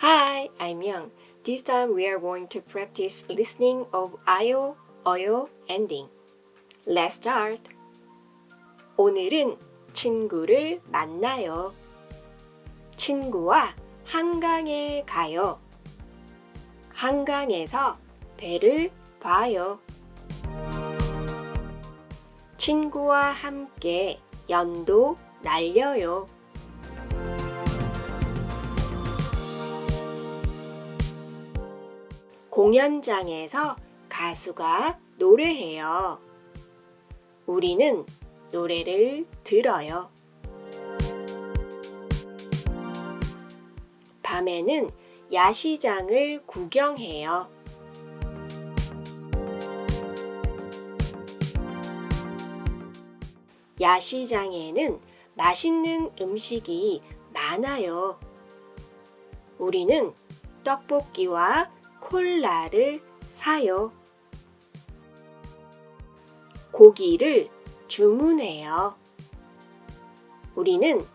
Hi, I'm Young. This time we are going to practice listening of 아요, 어요 ending. Let's start. 오늘은 친구를 만나요. 친구와 한강에 가요. 한강에서 배를 봐요. 친구와 함께 연도 날려요. 공연장에서 가수가 노래해요. 우리는 노래를 들어요. 밤에는 야시장을 구경해요. 야시장에는 맛있는 음식이 많아요. 우리는 떡볶이와 콜라를 사요. 고기를 주문해요. 우리는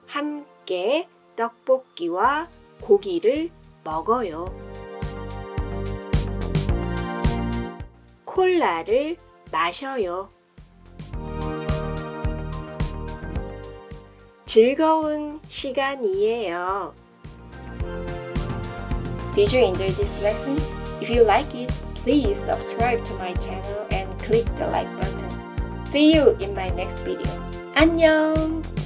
함께 떡볶이와 고기를 먹어요. 콜라를 마셔요. 즐거운 시간이에요. Did you enjoy this lesson? If you like it, please subscribe to my channel and click the like button. See you in my next video. 안녕!